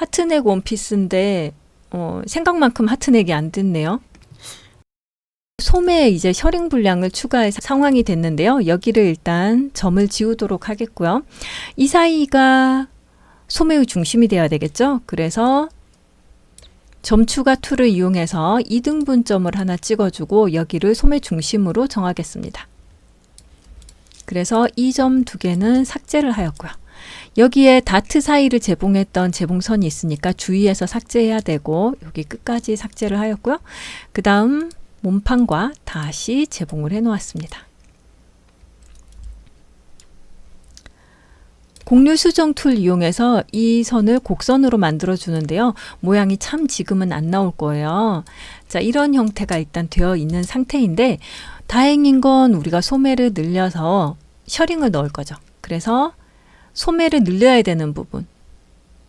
하트넥 원피스인데 생각만큼 하트넥이 안 됐네요. 소매에 이제 셔링 분량을 추가할 상황이 됐는데요. 여기를 일단 점을 지우도록 하겠고요. 이 사이가 소매의 중심이 돼야 되겠죠. 그래서 점 추가 툴을 이용해서 2등분점을 하나 찍어주고 여기를 소매 중심으로 정하겠습니다. 그래서 이 점 두 개는 삭제를 하였고요. 여기에 다트 사이를 제봉했던 제봉선이 있으니까 주의해서 삭제해야 되고 여기 끝까지 삭제를 하였고요. 그 다음 몸판과 다시 제봉을 해 놓았습니다. 곡률 수정 툴 이용해서 이 선을 곡선으로 만들어 주는데요. 모양이 참 지금은 안 나올 거예요. 자, 이런 형태가 일단 되어 있는 상태인데 다행인 건 우리가 소매를 늘려서 셔링을 넣을 거죠. 그래서 소매를 늘려야 되는 부분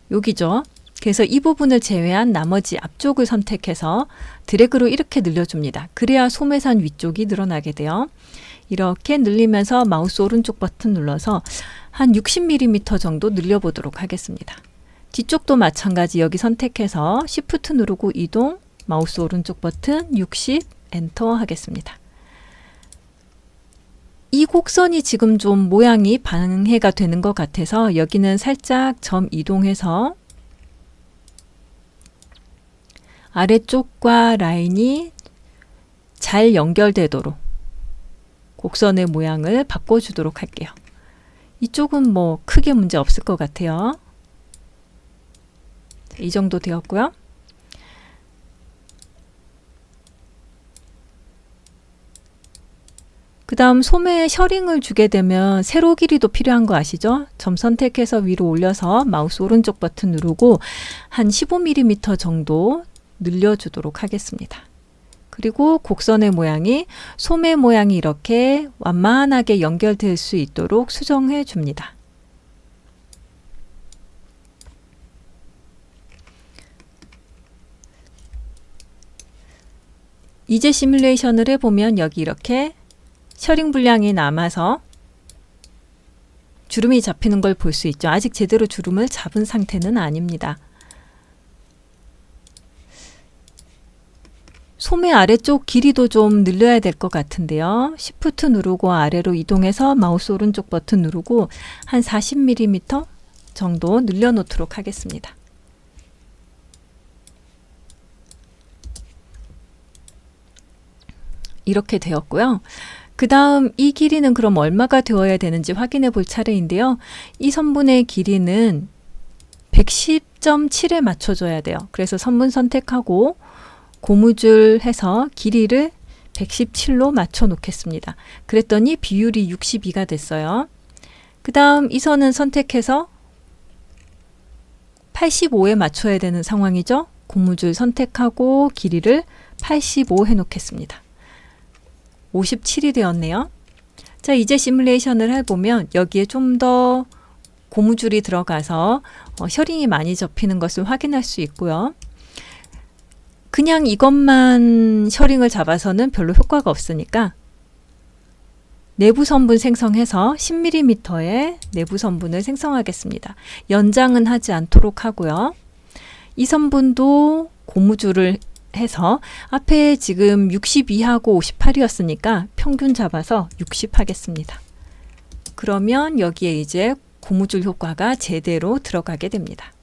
여기죠. 그래서 이 부분을 제외한 나머지 앞쪽을 선택해서 드래그로 이렇게 늘려줍니다. 그래야 소매선 위쪽이 늘어나게 돼요. 이렇게 늘리면서 마우스 오른쪽 버튼 눌러서 한 60mm 정도 늘려보도록 하겠습니다. 뒤쪽도 마찬가지 여기 선택해서 Shift 누르고 이동, 마우스 오른쪽 버튼 60, 엔터 하겠습니다. 이 곡선이 지금 좀 모양이 방해가 되는 것 같아서 여기는 살짝 점 이동해서 아래쪽과 라인이 잘 연결되도록 곡선의 모양을 바꿔주도록 할게요. 이쪽은 뭐 크게 문제 없을 것 같아요. 이 정도 되었고요. 그 다음 소매에 셔링을 주게 되면 세로 길이도 필요한 거 아시죠? 점 선택해서 위로 올려서 마우스 오른쪽 버튼 누르고 한 15mm 정도 늘려주도록 하겠습니다. 그리고 곡선의 모양이 소매 모양이 이렇게 완만하게 연결될 수 있도록 수정해 줍니다. 이제 시뮬레이션을 해보면 여기 이렇게 셔링 분량이 남아서 주름이 잡히는 걸 볼 수 있죠. 아직 제대로 주름을 잡은 상태는 아닙니다. 소매 아래쪽 길이도 좀 늘려야 될 것 같은데요. Shift 누르고 아래로 이동해서 마우스 오른쪽 버튼 누르고 한 40mm 정도 늘려놓도록 하겠습니다. 이렇게 되었고요. 그 다음 이 길이는 그럼 얼마가 되어야 되는지 확인해 볼 차례인데요. 이 선분의 길이는 110.7에 맞춰줘야 돼요. 그래서 선분 선택하고 고무줄 해서 길이를 117로 맞춰 놓겠습니다. 그랬더니 비율이 62가 됐어요. 그 다음 이 선은 선택해서 85에 맞춰야 되는 상황이죠. 고무줄 선택하고 길이를 85 해 놓겠습니다. 57이 되었네요. 자, 이제 시뮬레이션을 해보면 여기에 좀 더 고무줄이 들어가서 셔링이 많이 접히는 것을 확인할 수 있고요. 그냥 이것만 셔링을 잡아서는 별로 효과가 없으니까 내부 선분 생성해서 10mm의 내부 선분을 생성하겠습니다. 연장은 하지 않도록 하고요. 이 선분도 고무줄을 해서 앞에 지금 62하고 58이었으니까 평균 잡아서 60 하겠습니다. 그러면 여기에 이제 고무줄 효과가 제대로 들어가게 됩니다.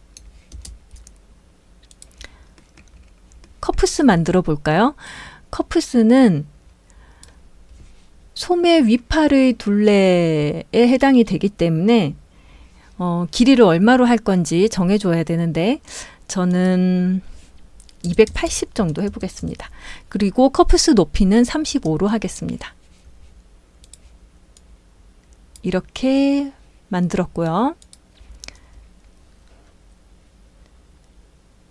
커프스 만들어 볼까요? 커프스는 소매 위팔의 둘레에 해당이 되기 때문에 길이를 얼마로 할 건지 정해줘야 되는데 저는 280 정도 해보겠습니다. 그리고 커프스 높이는 35로 하겠습니다. 이렇게 만들었고요.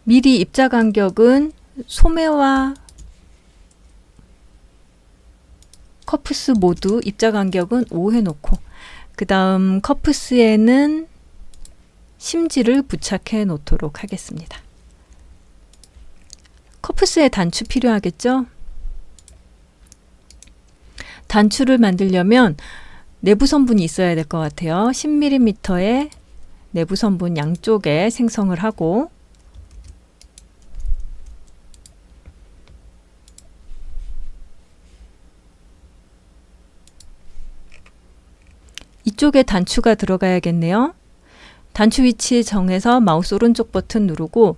미리 입자 간격은 소매와 커프스 모두 입자 간격은 5 해놓고 그 다음 커프스에는 심지를 부착해 놓도록 하겠습니다. 커프스에 단추 필요하겠죠? 단추를 만들려면 내부 선분이 있어야 될 것 같아요. 10mm의 내부 선분 양쪽에 생성을 하고 안쪽에 단추가 들어가야겠네요. 단추 위치 정해서 마우스 오른쪽 버튼 누르고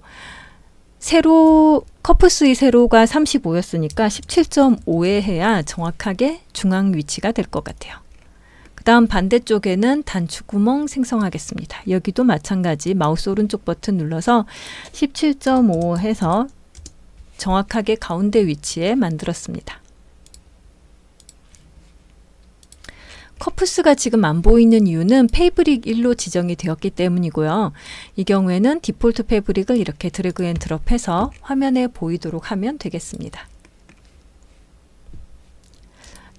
세로 커프스의 세로가 35였으니까 17.5에 해야 정확하게 중앙 위치가 될 것 같아요. 그 다음 반대쪽에는 단추 구멍 생성하겠습니다. 여기도 마찬가지 마우스 오른쪽 버튼 눌러서 17.5 해서 정확하게 가운데 위치에 만들었습니다. 커프스가 지금 안 보이는 이유는 패브릭 1로 지정이 되었기 때문이고요. 이 경우에는 디폴트 패브릭을 이렇게 드래그 앤 드롭해서 화면에 보이도록 하면 되겠습니다.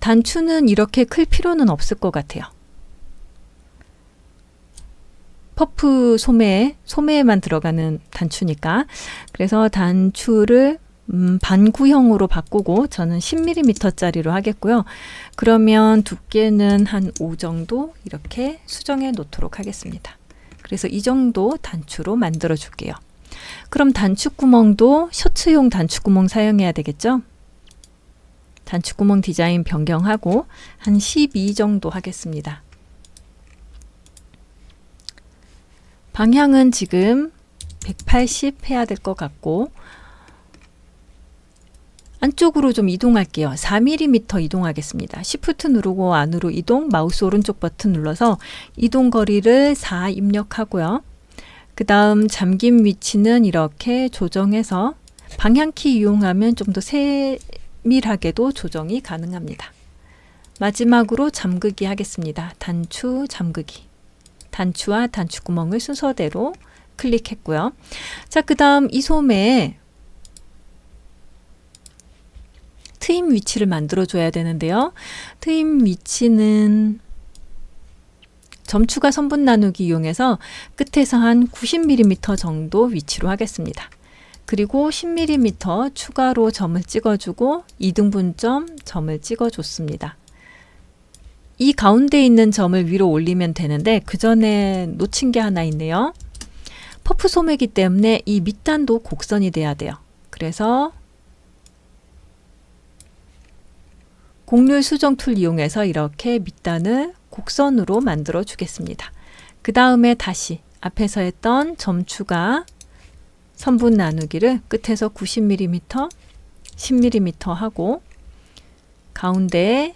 단추는 이렇게 클 필요는 없을 것 같아요. 퍼프 소매에만 들어가는 단추니까. 그래서 단추를 반구형으로 바꾸고 저는 10mm짜리로 하겠고요. 그러면 두께는 한 5 정도 이렇게 수정해 놓도록 하겠습니다. 그래서 이 정도 단추로 만들어 줄게요. 그럼 단추구멍도 셔츠용 단추구멍 사용해야 되겠죠? 단추구멍 디자인 변경하고 한 12 정도 하겠습니다. 방향은 지금 180 해야 될 것 같고 안쪽으로 좀 이동할게요. 4mm 이동하겠습니다. Shift 누르고 안으로 이동, 마우스 오른쪽 버튼 눌러서 이동 거리를 4 입력하고요. 그 다음 잠김 위치는 이렇게 조정해서 방향키 이용하면 좀 더 세밀하게도 조정이 가능합니다. 마지막으로 잠그기 하겠습니다. 단추 잠그기. 단추와 단추구멍을 순서대로 클릭했고요. 자, 그 다음 이 소매에 트임 위치를 만들어 줘야 되는데요. 트임 위치는 점추가 선분 나누기 이용해서 끝에서 한 90mm 정도 위치로 하겠습니다. 그리고 10mm 추가로 점을 찍어주고 2등분점 점을 찍어줬습니다. 이 가운데 있는 점을 위로 올리면 되는데 그 전에 놓친 게 하나 있네요. 퍼프 소매이기 때문에 이 밑단도 곡선이 돼야 돼요. 그래서 곡률 수정 툴 이용해서 이렇게 밑단을 곡선으로 만들어 주겠습니다. 그 다음에 다시 앞에서 했던 점추가 선분 나누기를 끝에서 90mm, 10mm 하고 가운데에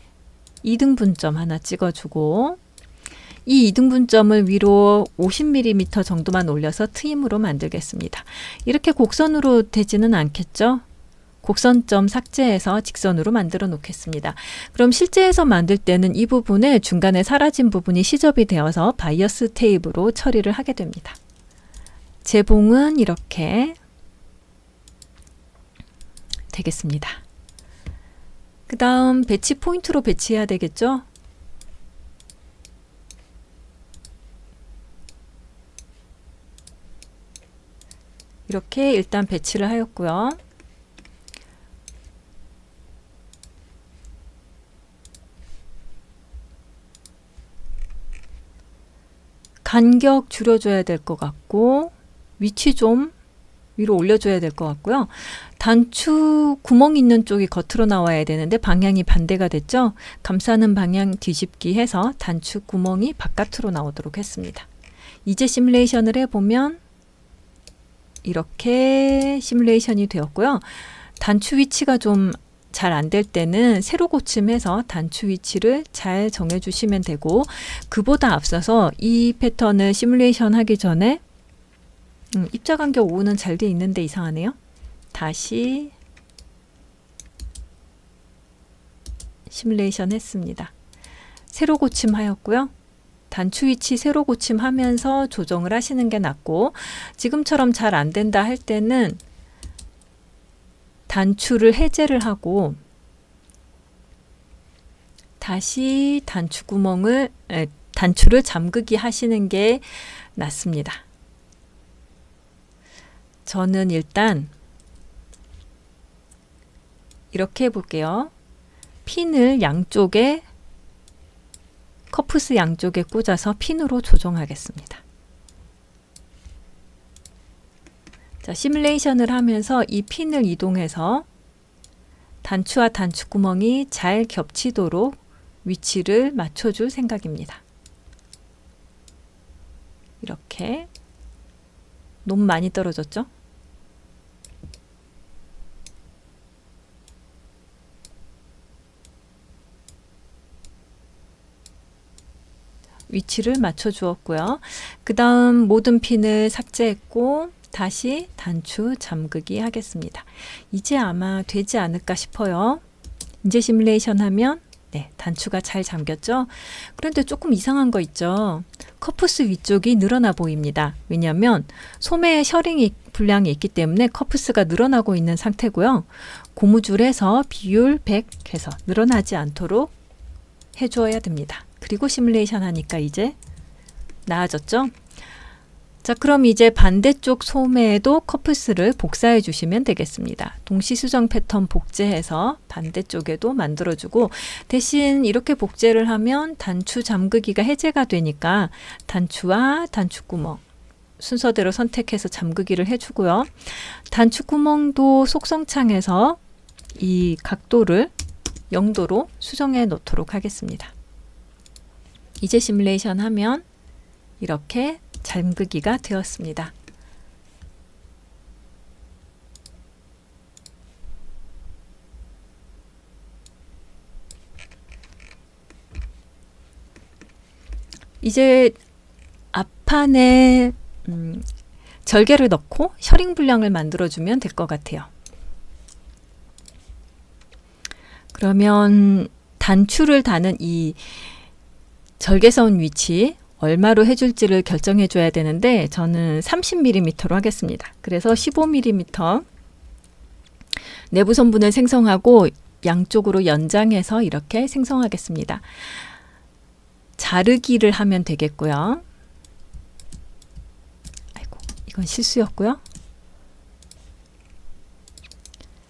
2등분점 하나 찍어주고 이 2등분점을 위로 50mm 정도만 올려서 트임으로 만들겠습니다. 이렇게 곡선으로 되지는 않겠죠? 곡선점 삭제해서 직선으로 만들어 놓겠습니다. 그럼 실제에서 만들 때는 이 부분에 중간에 사라진 부분이 시접이 되어서 바이어스 테이프로 처리를 하게 됩니다. 재봉은 이렇게 되겠습니다. 그 다음 배치 포인트로 배치해야 되겠죠? 이렇게 일단 배치를 하였고요. 간격 줄여줘야 될 것 같고 위치 좀 위로 올려줘야 될 것 같고요. 단추 구멍 있는 쪽이 겉으로 나와야 되는데 방향이 반대가 됐죠. 감싸는 방향 뒤집기 해서 단추 구멍이 바깥으로 나오도록 했습니다. 이제 시뮬레이션을 해보면 이렇게 시뮬레이션이 되었고요. 단추 위치가 좀 잘 안 될 때는 세로 고침해서 단추 위치를 잘 정해 주시면 되고 그보다 앞서서 이 패턴을 시뮬레이션 하기 전에 입자 간격 5는 잘 돼 있는데 이상하네요. 다시 시뮬레이션 했습니다. 세로 고침하였고요. 단추 위치 세로 고침하면서 조정을 하시는 게 낫고 지금처럼 잘 안 된다 할 때는 단추를 해제를 하고 다시 단추를 잠그기 하시는 게 낫습니다. 저는 일단 이렇게 해볼게요. 핀을 양쪽에 커프스 양쪽에 꽂아서 핀으로 조정하겠습니다. 자, 시뮬레이션을 하면서 이 핀을 이동해서 단추와 단추구멍이 잘 겹치도록 위치를 맞춰줄 생각입니다. 이렇게 너무 많이 떨어졌죠? 위치를 맞춰 주었고요. 그 다음 모든 핀을 삭제했고 다시 단추 잠그기 하겠습니다. 이제 아마 되지 않을까 싶어요. 이제 시뮬레이션 하면 네, 단추가 잘 잠겼죠? 그런데 조금 이상한 거 있죠? 커프스 위쪽이 늘어나 보입니다. 왜냐하면 소매에 셔링 분량이 있기 때문에 커프스가 늘어나고 있는 상태고요. 고무줄에서 비율 100 해서 늘어나지 않도록 해주어야 됩니다. 그리고 시뮬레이션 하니까 이제 나아졌죠? 자, 그럼 이제 반대쪽 소매에도 커프스를 복사해 주시면 되겠습니다. 동시 수정 패턴 복제해서 반대쪽에도 만들어주고, 대신 이렇게 복제를 하면 단추 잠그기가 해제가 되니까 단추와 단추구멍 순서대로 선택해서 잠그기를 해주고요. 단추구멍도 속성창에서 이 각도를 0도로 수정해 놓도록 하겠습니다. 이제 시뮬레이션 하면 이렇게 잠그기가 되었습니다. 이제 앞판에 절개를 넣고 셔링 분량을 만들어주면 될 것 같아요. 그러면 단추를 다는 이 절개선 위치 얼마로 해줄지를 결정해 줘야 되는데 저는 30mm로 하겠습니다. 그래서 15mm 내부 선분을 생성하고 양쪽으로 연장해서 이렇게 생성하겠습니다. 자르기를 하면 되겠고요. 아이고, 이건 실수였고요.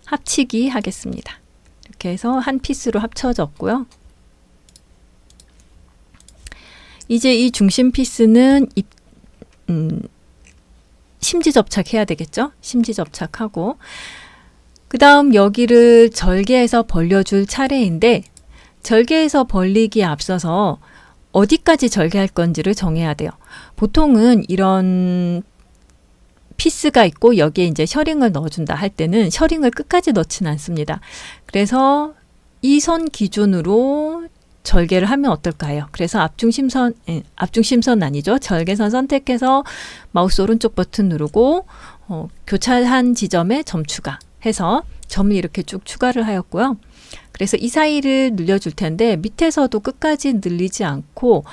합치기 하겠습니다. 이렇게 해서 한 피스로 합쳐졌고요. 이제 이 중심 피스는 심지 접착해야 되겠죠? 심지 접착하고 그 다음 여기를 절개해서 벌려줄 차례인데 절개해서 벌리기에 앞서서 어디까지 절개할 건지를 정해야 돼요. 보통은 이런 피스가 있고 여기에 이제 셔링을 넣어준다 할 때는 셔링을 끝까지 넣지는 않습니다. 그래서 이 선 기준으로 절개를 하면 어떨까요? 그래서 앞중심선 아니죠. 절개선 선택해서 마우스 오른쪽 버튼 누르고 교차한 지점에 점 추가해서 점을 이렇게 쭉 추가를 하였고요. 그래서 이 사이를 늘려줄 텐데 밑에서도 끝까지 늘리지 않고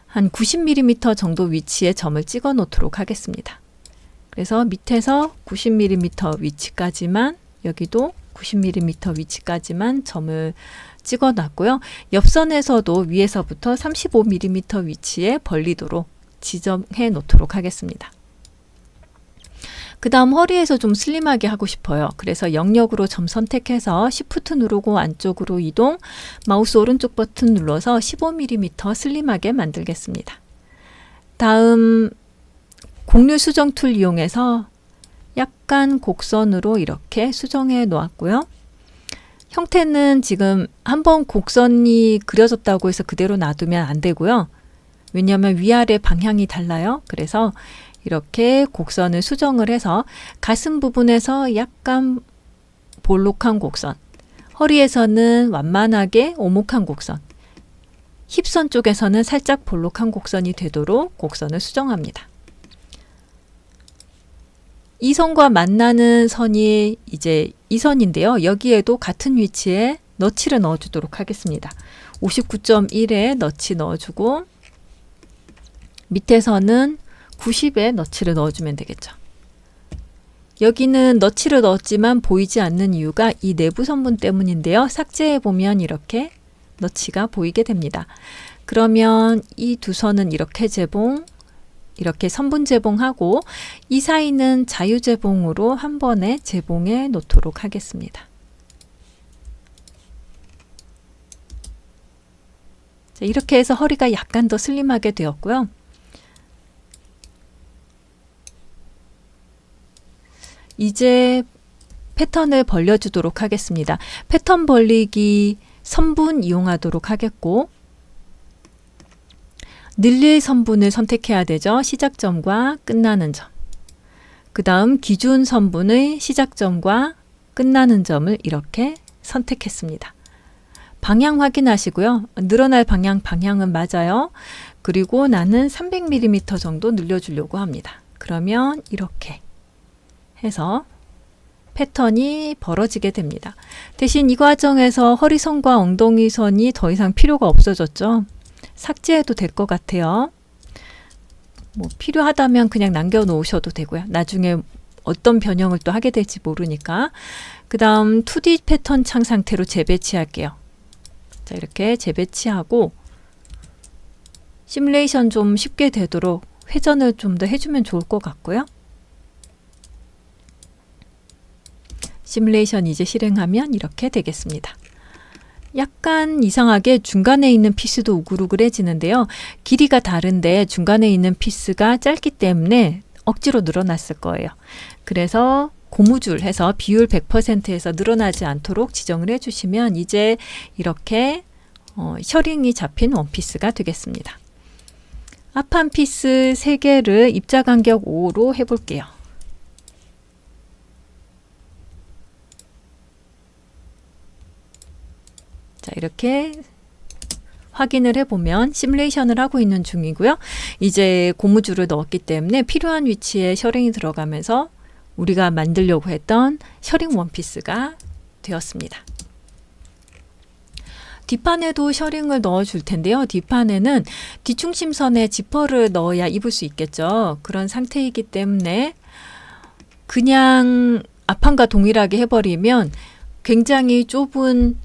한 90mm 정도 위치에 점을 찍어 놓도록 하겠습니다. 그래서 밑에서 90mm 위치까지만 여기도 90mm 위치까지만 점을 찍어 놨고요. 옆선에서도 위에서부터 35mm 위치에 벌리도록 지정해 놓도록 하겠습니다. 그 다음 허리에서 좀 슬림하게 하고 싶어요. 그래서 영역으로 점 선택해서 Shift 누르고 안쪽으로 이동, 마우스 오른쪽 버튼 눌러서 15mm 슬림하게 만들겠습니다. 다음 곡률 수정 툴 이용해서 약간 곡선으로 이렇게 수정해 놓았고요. 형태는 지금 한번 곡선이 그려졌다고 해서 그대로 놔두면 안 되고요. 왜냐하면 위아래 방향이 달라요. 그래서 이렇게 곡선을 수정을 해서 가슴 부분에서 약간 볼록한 곡선, 허리에서는 완만하게 오목한 곡선, 힙선 쪽에서는 살짝 볼록한 곡선이 되도록 곡선을 수정합니다. 이 선과 만나는 선이 이제 이 선인데요. 여기에도 같은 위치에 너치를 넣어주도록 하겠습니다. 59.1에 너치 넣어주고 밑에서는 90에 너치를 넣어주면 되겠죠. 여기는 너치를 넣었지만 보이지 않는 이유가 이 내부 선분 때문인데요. 삭제해 보면 이렇게 너치가 보이게 됩니다. 그러면 이 두 선은 이렇게 재봉, 이렇게 선분 재봉하고 이 사이는 자유 재봉으로 한 번에 재봉해 놓도록 하겠습니다. 자, 이렇게 해서 허리가 약간 더 슬림하게 되었고요. 이제 패턴을 벌려주도록 하겠습니다. 패턴 벌리기 선분 이용하도록 하겠고 늘릴 선분을 선택해야 되죠. 시작점과 끝나는 점. 그 다음 기준 선분의 시작점과 끝나는 점을 이렇게 선택했습니다. 방향 확인하시고요. 늘어날 방향은 맞아요. 그리고 나는 300mm 정도 늘려주려고 합니다. 그러면 이렇게 해서 패턴이 벌어지게 됩니다. 대신 이 과정에서 허리선과 엉덩이선이 더 이상 필요가 없어졌죠. 삭제해도 될 것 같아요. 뭐 필요하다면 그냥 남겨놓으셔도 되고요. 나중에 어떤 변형을 또 하게 될지 모르니까. 그 다음 2D 패턴 창 상태로 재배치할게요. 자, 이렇게 재배치하고 시뮬레이션 좀 쉽게 되도록 회전을 좀 더 해주면 좋을 것 같고요. 시뮬레이션 이제 실행하면 이렇게 되겠습니다. 약간 이상하게 중간에 있는 피스도 우글우글해지는데요. 길이가 다른데 중간에 있는 피스가 짧기 때문에 억지로 늘어났을 거예요. 그래서 고무줄 해서 비율 100%에서 늘어나지 않도록 지정을 해주시면 이제 이렇게 셔링이 잡힌 원피스가 되겠습니다. 앞판 피스 3개를 입자간격 5로 해볼게요. 자, 이렇게 확인을 해보면 시뮬레이션을 하고 있는 중이고요. 이제 고무줄을 넣었기 때문에 필요한 위치에 셔링이 들어가면서 우리가 만들려고 했던 셔링 원피스가 되었습니다. 뒷판에도 셔링을 넣어 줄 텐데요. 뒷판에는 뒷중심선에 지퍼를 넣어야 입을 수 있겠죠. 그런 상태이기 때문에 그냥 앞판과 동일하게 해버리면 굉장히 좁은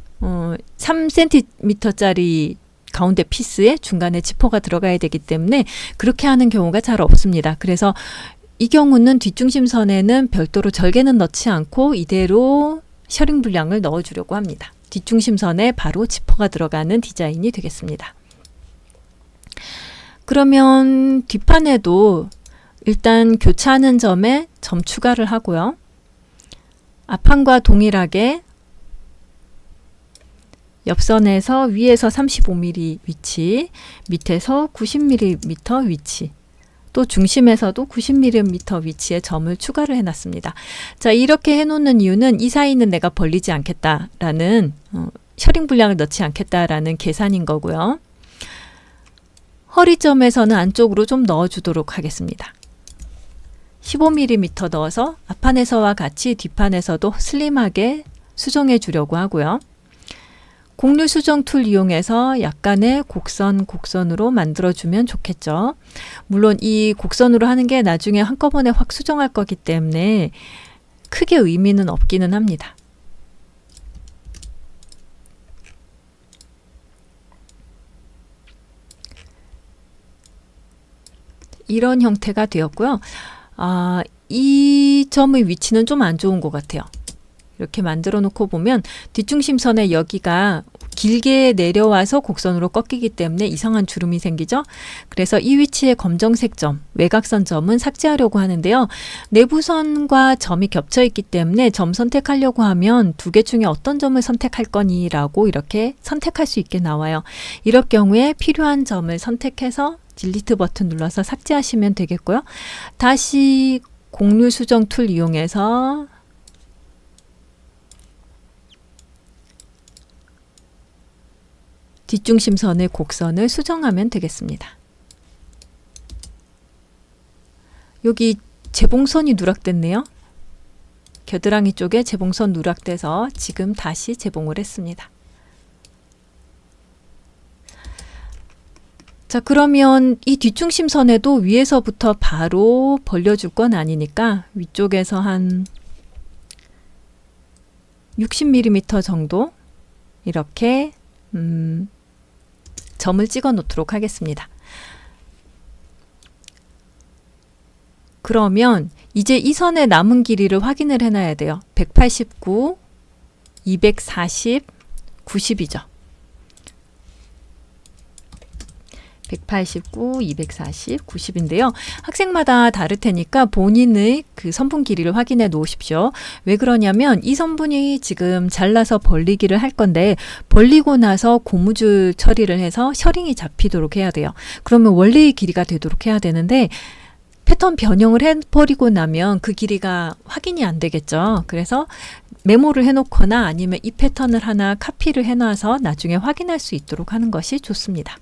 3cm짜리 가운데 피스에 중간에 지퍼가 들어가야 되기 때문에 그렇게 하는 경우가 잘 없습니다. 그래서 이 경우는 뒷중심선에는 별도로 절개는 넣지 않고 이대로 셔링 분량을 넣어주려고 합니다. 뒷중심선에 바로 지퍼가 들어가는 디자인이 되겠습니다. 그러면 뒷판에도 일단 교차하는 점에 점 추가를 하고요. 앞판과 동일하게 옆선에서 위에서 35mm 위치, 밑에서 90mm 위치, 또 중심에서도 90mm 위치에 점을 추가를 해놨습니다. 자, 이렇게 해놓는 이유는 이 사이는 내가 벌리지 않겠다라는 셔링 분량을 넣지 않겠다라는 계산인 거고요. 허리점에서는 안쪽으로 좀 넣어주도록 하겠습니다. 15mm 넣어서 앞판에서와 같이 뒷판에서도 슬림하게 수정해 주려고 하고요. 곡률 수정 툴 이용해서 약간의 곡선으로 만들어주면 좋겠죠. 물론 이 곡선으로 하는 게 나중에 한꺼번에 확 수정할 거기 때문에 크게 의미는 없기는 합니다. 이런 형태가 되었고요. 이 점의 위치는 좀 안 좋은 것 같아요. 이렇게 만들어 놓고 보면 뒷중심선의 여기가 길게 내려와서 곡선으로 꺾이기 때문에 이상한 주름이 생기죠. 그래서 이 위치의 검정색 점, 외곽선 점은 삭제하려고 하는데요. 내부선과 점이 겹쳐 있기 때문에 점 선택하려고 하면 2개 중에 어떤 점을 선택할 거니? 라고 이렇게 선택할 수 있게 나와요. 이럴 경우에 필요한 점을 선택해서 딜리트 버튼 눌러서 삭제하시면 되겠고요. 다시 곡률 수정 툴 이용해서 뒷중심선의 곡선을 수정하면 되겠습니다. 여기 재봉선이 누락됐네요. 겨드랑이 쪽에 재봉선 누락돼서 지금 다시 재봉을 했습니다. 자, 그러면 이 뒷중심선에도 위에서부터 바로 벌려줄 건 아니니까 위쪽에서 한 60mm 정도 이렇게 점을 찍어 놓도록 하겠습니다. 그러면 이제 이 선의 남은 길이를 확인을 해놔야 돼요. 189, 240, 90이죠. 189, 240, 90인데요. 학생마다 다를 테니까 본인의 그 선분 길이를 확인해 놓으십시오. 왜 그러냐면 이 선분이 지금 잘라서 벌리기를 할 건데 벌리고 나서 고무줄 처리를 해서 셔링이 잡히도록 해야 돼요. 그러면 원래의 길이가 되도록 해야 되는데 패턴 변형을 해버리고 나면 그 길이가 확인이 안 되겠죠. 그래서 메모를 해놓거나 아니면 이 패턴을 하나 카피를 해놔서 나중에 확인할 수 있도록 하는 것이 좋습니다.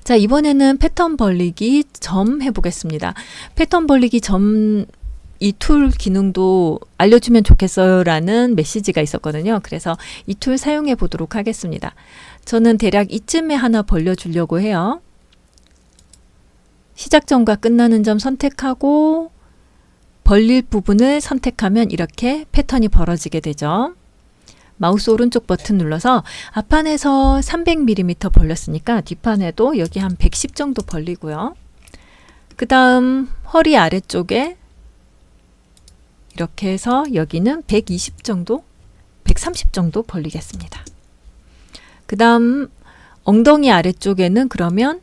자, 이번에는 패턴 벌리기 점 해보겠습니다. 패턴 벌리기 점 이 툴 기능도 알려주면 좋겠어요 라는 메시지가 있었거든요. 그래서 이 툴 사용해 보도록 하겠습니다. 저는 대략 이쯤에 하나 벌려주려고 해요. 시작점과 끝나는 점 선택하고 벌릴 부분을 선택하면 이렇게 패턴이 벌어지게 되죠. 마우스 오른쪽 버튼 눌러서 앞판에서 300mm 벌렸으니까 뒷판에도 여기 한 110 정도 벌리고요. 그 다음 허리 아래쪽에 이렇게 해서 여기는 120 정도, 130 정도 벌리겠습니다. 그 다음 엉덩이 아래쪽에는 그러면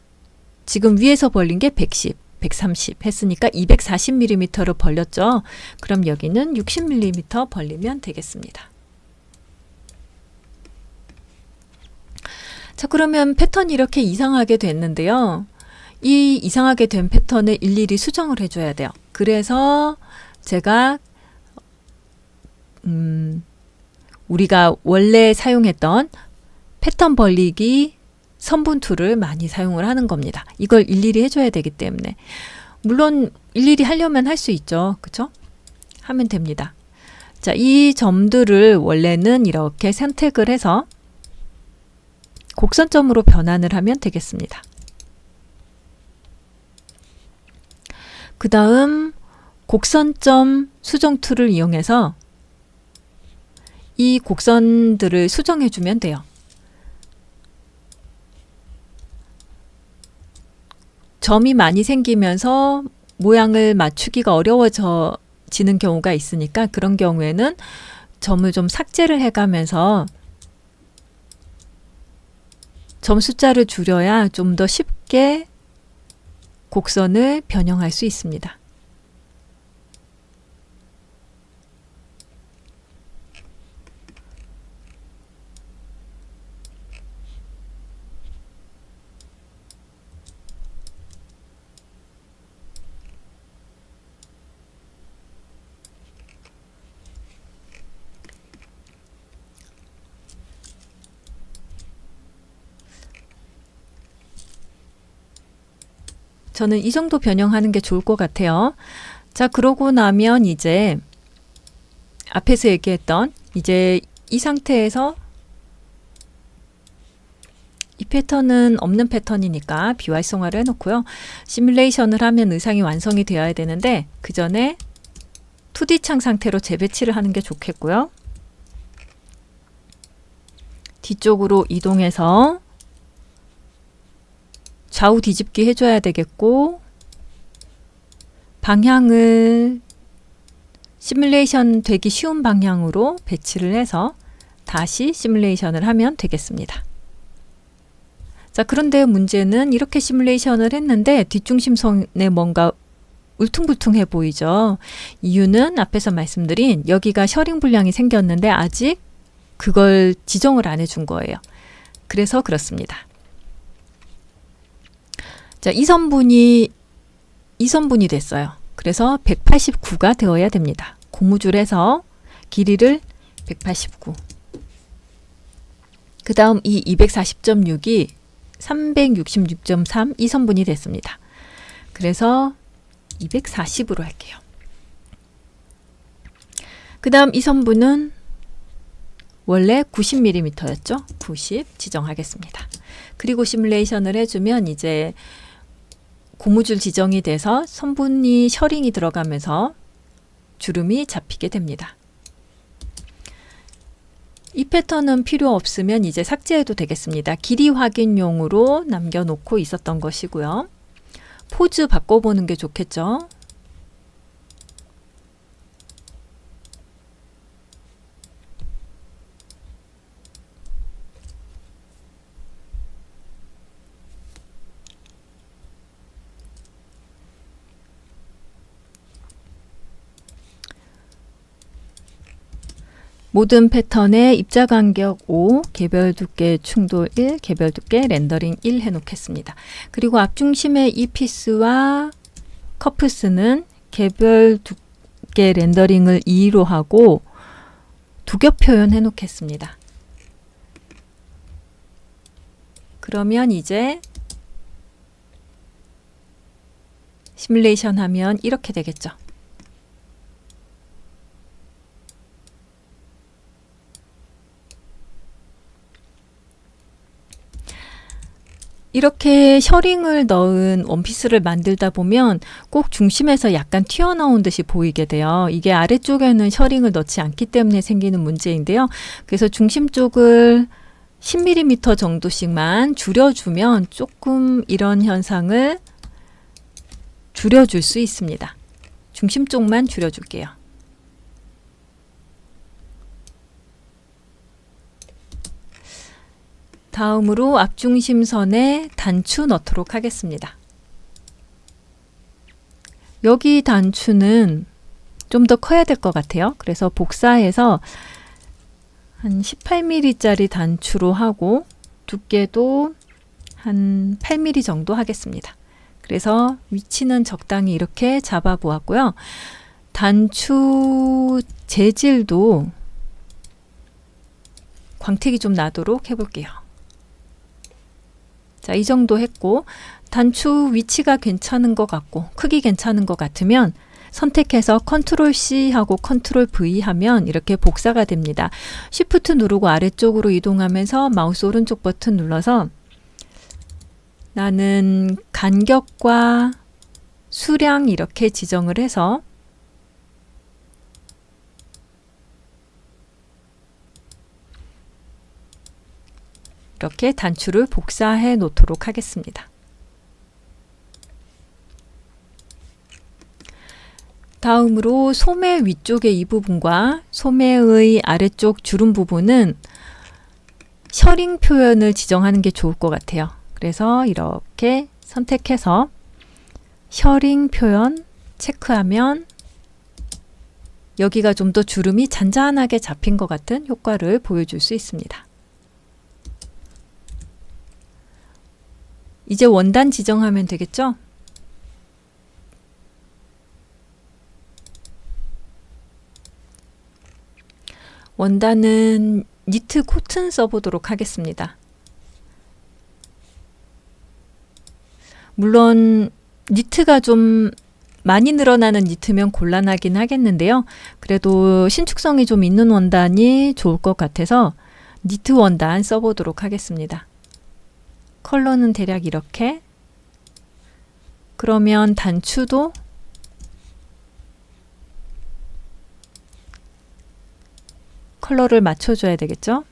지금 위에서 벌린 게 110, 130 했으니까 240mm로 벌렸죠. 그럼 여기는 60mm 벌리면 되겠습니다. 자, 그러면 패턴이 이렇게 이상하게 됐는데요. 이 이상하게 된 패턴을 일일이 수정을 해줘야 돼요. 그래서 제가 우리가 원래 사용했던 패턴 벌리기 선분 툴을 많이 사용을 하는 겁니다. 이걸 일일이 해줘야 되기 때문에. 물론 일일이 하려면 할 수 있죠. 그쵸? 하면 됩니다. 자, 이 점들을 원래는 이렇게 선택을 해서 곡선점으로 변환을 하면 되겠습니다. 그 다음 곡선점 수정 툴을 이용해서 이 곡선들을 수정해 주면 돼요. 점이 많이 생기면서 모양을 맞추기가 어려워지는 경우가 있으니까 그런 경우에는 점을 좀 삭제를 해가면서 점 숫자를 줄여야 좀 더 쉽게 곡선을 변형할 수 있습니다. 저는 이 정도 변형하는 게 좋을 것 같아요. 자, 그러고 나면 이제 앞에서 얘기했던 이제 이 상태에서 이 패턴은 없는 패턴이니까 비활성화를 해놓고요. 시뮬레이션을 하면 의상이 완성이 되어야 되는데 그 전에 2D 창 상태로 재배치를 하는 게 좋겠고요. 뒤쪽으로 이동해서 좌우 뒤집기 해줘야 되겠고 방향을 시뮬레이션 되기 쉬운 방향으로 배치를 해서 다시 시뮬레이션을 하면 되겠습니다. 자, 그런데 문제는 이렇게 시뮬레이션을 했는데 뒷중심선에 뭔가 울퉁불퉁해 보이죠. 이유는 앞에서 말씀드린 여기가 셔링 불량이 생겼는데 아직 그걸 지정을 안 해준 거예요. 그래서 그렇습니다. 자, 이 선분이 됐어요. 그래서 189가 되어야 됩니다. 고무줄에서 길이를 189. 그 다음 이 240.6이 366.3 이 선분이 됐습니다. 그래서 240으로 할게요. 그 다음 이 선분은 원래 90mm였죠. 90 지정하겠습니다. 그리고 시뮬레이션을 해주면 이제 고무줄 지정이 돼서 선분이 셔링이 들어가면서 주름이 잡히게 됩니다. 이 패턴은 필요 없으면 이제 삭제해도 되겠습니다. 길이 확인용으로 남겨놓고 있었던 것이고요. 포즈 바꿔보는 게 좋겠죠. 모든 패턴에 입자 간격 5, 개별 두께 충돌 1, 개별 두께 렌더링 1 해놓겠습니다. 그리고 앞중심의 이 피스와 커프스는 개별 두께 렌더링을 2로 하고 두 겹 표현해 놓겠습니다. 그러면 이제 시뮬레이션 하면 이렇게 되겠죠. 이렇게 셔링을 넣은 원피스를 만들다 보면 꼭 중심에서 약간 튀어나온 듯이 보이게 돼요. 이게 아래쪽에는 셔링을 넣지 않기 때문에 생기는 문제인데요. 그래서 중심 쪽을 10mm 정도씩만 줄여주면 조금 이런 현상을 줄여줄 수 있습니다. 중심 쪽만 줄여줄게요. 다음으로 앞중심선에 단추 넣도록 하겠습니다. 여기 단추는 좀 더 커야 될 것 같아요. 그래서 복사해서 한 18mm짜리 단추로 하고 두께도 한 8mm 정도 하겠습니다. 그래서 위치는 적당히 이렇게 잡아 보았고요. 단추 재질도 광택이 좀 나도록 해볼게요. 자, 이 정도 했고 단추 위치가 괜찮은 것 같고 크기 괜찮은 것 같으면 선택해서 컨트롤 C 하고 컨트롤 V 하면 이렇게 복사가 됩니다. Shift 누르고 아래쪽으로 이동하면서 마우스 오른쪽 버튼 눌러서 나는 간격과 수량 이렇게 지정을 해서 이렇게 단추를 복사해 놓도록 하겠습니다. 다음으로 소매 위쪽의 이 부분과 소매의 아래쪽 주름 부분은 셔링 표현을 지정하는 게 좋을 것 같아요. 그래서 이렇게 선택해서 셔링 표현 체크하면 여기가 좀 더 주름이 잔잔하게 잡힌 것 같은 효과를 보여줄 수 있습니다. 이제 원단 지정하면 되겠죠? 원단은 니트 코튼 써보도록 하겠습니다. 물론 니트가 좀 많이 늘어나는 니트면 곤란하긴 하겠는데요. 그래도 신축성이 좀 있는 원단이 좋을 것 같아서 니트 원단 써보도록 하겠습니다. 컬러는 대략 이렇게. 그러면 단추도 컬러를 맞춰줘야 되겠죠?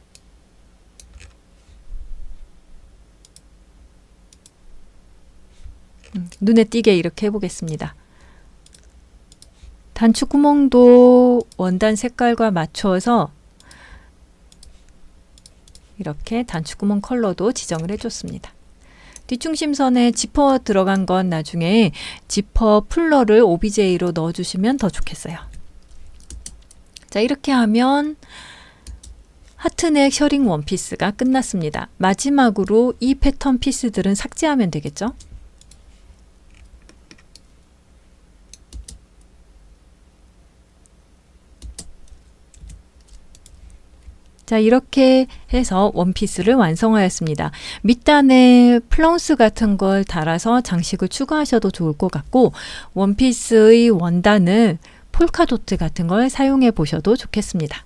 눈에 띄게 이렇게 해보겠습니다. 단추 구멍도 원단 색깔과 맞춰서 이렇게 단추 구멍 컬러도 지정을 해줬습니다. 뒷중심선에 지퍼 들어간 건 나중에 지퍼 풀러를 OBJ로 넣어주시면 더 좋겠어요. 자, 이렇게 하면 하트넥 셔링 원피스가 끝났습니다. 마지막으로 이 패턴 피스들은 삭제하면 되겠죠? 자, 이렇게 해서 원피스를 완성하였습니다. 밑단에 플라운스 같은 걸 달아서 장식을 추가하셔도 좋을 것 같고 원피스의 원단을 폴카도트 같은 걸 사용해 보셔도 좋겠습니다.